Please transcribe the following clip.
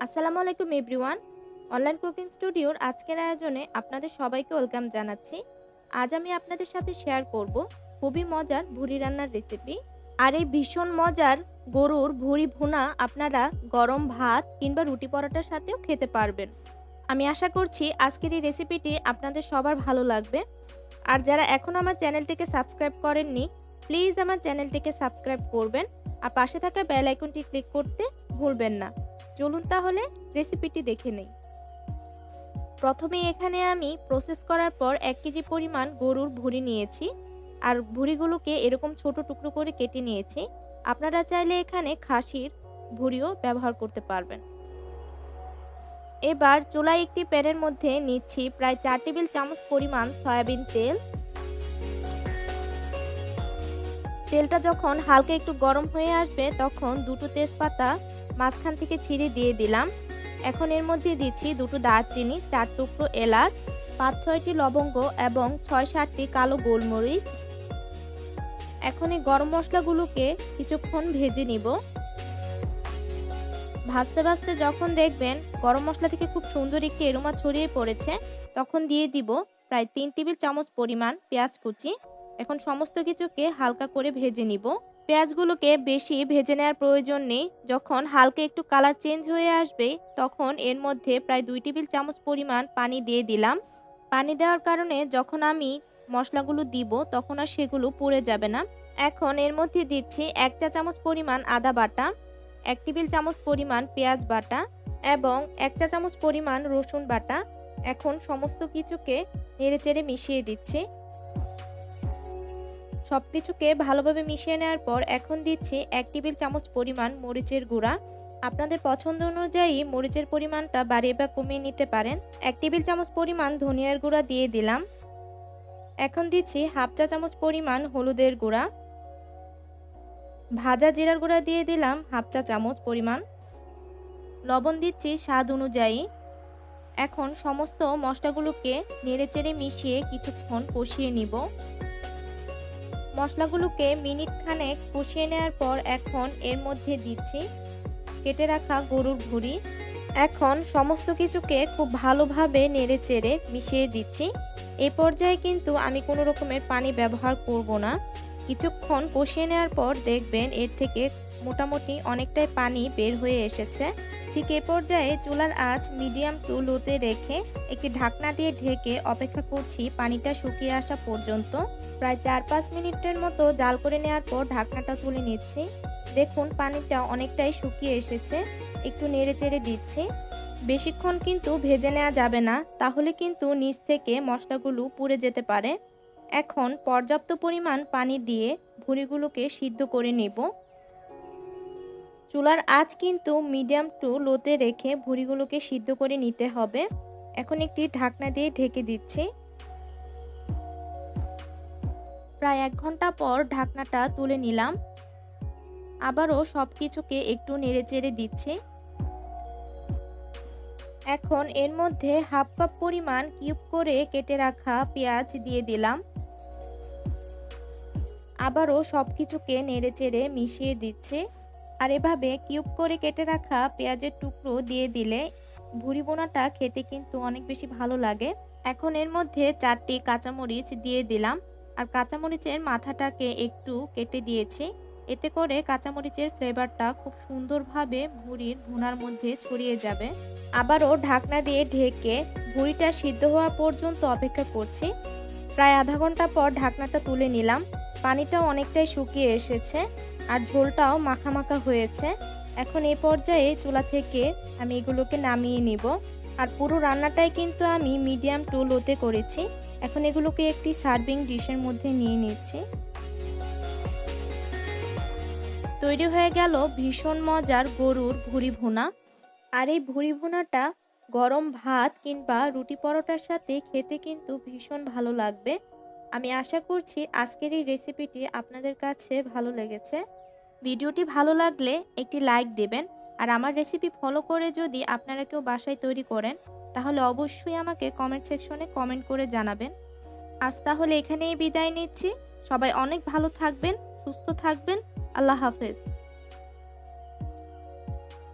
আসসালামু আলাইকুম everyone. Online cooking স্টুডিওর আজকের আয়োজনে আপনাদের সবাইকে ওয়েলকাম জানাচ্ছি। আজ আমি আপনাদের সাথে শেয়ার করব খুবই মজার ভুড়ি রান্নার রেসিপি। আর এই ভীষণ মজার গরুর ভুড়ি ভুনা আপনারা গরম ভাত কিংবা রুটি পরোটার সাথেও খেতে পারবেন। আমি আশা করছি আজকের এই রেসিপিটি আপনাদের সবার ভালো লাগবে। আর যারা এখনও আমার চ্যানেলটিকে সাবস্ক্রাইব করেননি, প্লিজ আমার চ্যানেলটিকে সাবস্ক্রাইব করবেন আর পাশে থাকা বেল আইকনটি ক্লিক করতে ভুলবেন না। চলুন তাহলে রেসিপিটি দেখে নেই। প্রথমে এখানে আমি প্রসেস করার পর 1 কেজি পরিমাণ গরুর ভুঁড়ি নিয়েছি আর ভুঁড়িগুলোকে এরকম ছোট টুকরো করে কেটে নিয়েছি। আপনারা চাইলে এখানে খাসির ভুঁড়িও ব্যবহার করতে পারবেন। এবার চুলায় একটি প্যানের মধ্যে নিচ্ছি প্রায় 4 টেবিল চামচ পরিমাণ সয়াবিন তেল। তেলটা যখন হালকা একটু গরম হয়ে আসবে তখন দুটো তেজপাতা মাঝখান থেকে ছিঁড়ে দিয়ে দিলাম। এখন এর মধ্যে দিচ্ছি দুটো দারচিনি, 4 টুকরো এলাচ, 5-6টি লবঙ্গ এবং 6-7টি কালো গোলমরিচ। এখন এই গরম মশলাগুলোকে কিছুক্ষণ ভেজে নিব। ভাজতে ভাজতে যখন দেখবেন গরম মশলা থেকে খুব সুন্দর একটি এরোমা ছড়িয়ে পড়েছে তখন দিয়ে দিব প্রায় 3 টেবিল চামচ পরিমাণ পেঁয়াজ কুচি। এখন সমস্ত কিছুকে হালকা করে ভেজে নিব। পেঁয়াজগুলোকে বেশি ভেজে নেওয়ার প্রয়োজন নেই। যখন হালকা একটু কালার চেঞ্জ হয়ে আসবে তখন এর মধ্যে প্রায় 2 টেবিল চামচ পরিমাণ পানি দিয়ে দিলাম। পানি দেওয়ার কারণে যখন আমি মশলাগুলো দিব তখন আর সেগুলো পুড়ে যাবে না। এখন এর মধ্যে দিচ্ছি 1 চা চামচ পরিমাণ আদা বাটা, 1 টেবিল চামচ পরিমাণ পেঁয়াজ বাটা এবং 1 চা চামচ পরিমাণ রসুন বাটা। এখন সমস্ত কিছুকে নেড়েচেড়ে মিশিয়ে দিচ্ছি। সবকিছুকে ভালোভাবে মিশিয়ে নেওয়ার পর এখন দিচ্ছি 1 টেবিল চামচ পরিমাণ মরিচের গুঁড়া। আপনাদের পছন্দ অনুযায়ী মরিচের পরিমাণটা বাড়িয়ে বা কমিয়ে নিতে পারেন। 1 টেবিল চামচ পরিমাণ ধনিয়ার গুঁড়া দিয়ে দিলাম। এখন দিচ্ছি হাফ চা চামচ পরিমাণ হলুদের গুঁড়া। ভাজা জিরার গুঁড়া দিয়ে দিলাম হাফ চা চামচ পরিমাণ। লবণ দিচ্ছি স্বাদ অনুযায়ী। এখন সমস্ত মশলাগুলোকে নেড়েচেড়ে মিশিয়ে কিছুক্ষণ কষিয়ে নিব। মশলাগুলোকে মিনিট খানেক কষিয়ে নেওয়ার পর এখন এর মধ্যে দিচ্ছি কেটে রাখা গরুর ভুঁড়ি। এখন সমস্ত কিছুকে খুব ভালোভাবে নেড়েচেড়ে মিশিয়ে দিচ্ছি। এই পর্যায়ে কিন্তু আমি কোনো রকমের পানি ব্যবহার করব না। কিছুক্ষণ কষিয়ে নেওয়ার পর দেখবেন এর থেকে মোটামুটি অনেকটাই পানি বের হয়ে এসেছে। ঠিক এ পর্যায়ে চুলার আঁচ মিডিয়াম টু লোতে রেখে একটি ঢাকনা দিয়ে ঢেকে অপেক্ষা করছি পানিটা শুকিয়ে আসা পর্যন্ত। প্রায় 4-5 মিনিটের মতো জাল করে নেওয়ার পর ঢাকনাটা তুলে নিচ্ছি। দেখুন পানিটা অনেকটাই শুকিয়ে এসেছে। একটু নেড়েচেড়ে দিচ্ছি। বেশিক্ষণ কিন্তু ভেজে নেওয়া যাবে না, তাহলে কিন্তু নিচ থেকে মশলাগুলো পুড়ে যেতে পারে। এখন পর্যাপ্ত পরিমাণ পানি দিয়ে ভুঁড়িগুলোকে সিদ্ধ করে নেব। চুলার আঁচ কিন্তু মিডিয়াম টু লোতে রেখে ভুঁড়িগুলোকে সিদ্ধ করে নিতে হবে। এখন একটি ঢাকনা দিয়ে ঢেকে দিচ্ছি। প্রায় 1 ঘন্টা পর ঢাকনাটা তুলে নিলাম। আবারও সব কিছুকে একটু নেড়েচেড়ে দিচ্ছি। এখন এর মধ্যে হাফ কাপ পরিমাণ কিউব করে কেটে রাখা পেঁয়াজ দিয়ে দিলাম। আবারও সব কিছুকে নেড়েচেড়ে মিশিয়ে দিচ্ছি। আর এভাবে কিউব করে কেটে রাখা পেঁয়াজের টুকরো দিয়ে দিলে ভুঁড়ি বোনাটা খেতে কিন্তু অনেক বেশি ভালো লাগে। এখন এর মধ্যে 4টি কাঁচামরিচ দিয়ে দিলাম আর কাঁচামরিচের মাথাটাকে একটু কেটে দিয়েছি। এতে করে কাঁচামরিচের ফ্লেভারটা খুব সুন্দরভাবে ভুঁড়ির ভুনার মধ্যে ছড়িয়ে যাবে। আবারও ঢাকনা দিয়ে ঢেকে ভুঁড়িটা সিদ্ধ হওয়া পর্যন্ত অপেক্ষা করছি। প্রায় আধা ঘন্টা পর ঢাকনাটা তুলে নিলাম। পানিটাও অনেকটাই শুকিয়ে এসেছে আর ঝোলটাও মাখা মাখা হয়েছে। এখন এই পর্যায়ে চুলা থেকে আমি এগুলোকে নামিয়ে নিব। আর পুরো রান্নাটাই কিন্তু আমি মিডিয়াম টু লোতে করেছি। এখন এগুলোকে একটি সার্ভিং ডিশের মধ্যে নিয়ে নিচ্ছি। তৈরি হয়ে গেল ভীষণ মজার গরুর ভুঁড়ি ভুনা। আর এই ভুঁড়ি ভুনাটা গরম ভাত কিংবা রুটি পরোটার সাথে খেতে কিন্তু ভীষণ ভালো লাগবে। আমি আশা করছি আজকের এই রেসিপিটি আপনাদের কাছে ভালো লেগেছে। ভিডিওটি ভালো লাগলে একটি লাইক দেবেন। আর আমার রেসিপি ফলো করে যদি আপনারা কেউ বাসায় তৈরি করেন তাহলে অবশ্যই আমাকে কমেন্ট সেকশনে কমেন্ট করে জানাবেন। আজ তাহলে এখানেই বিদায় নিচ্ছি। সবাই অনেক ভালো থাকবেন, সুস্থ থাকবেন। আল্লাহ হাফেজ।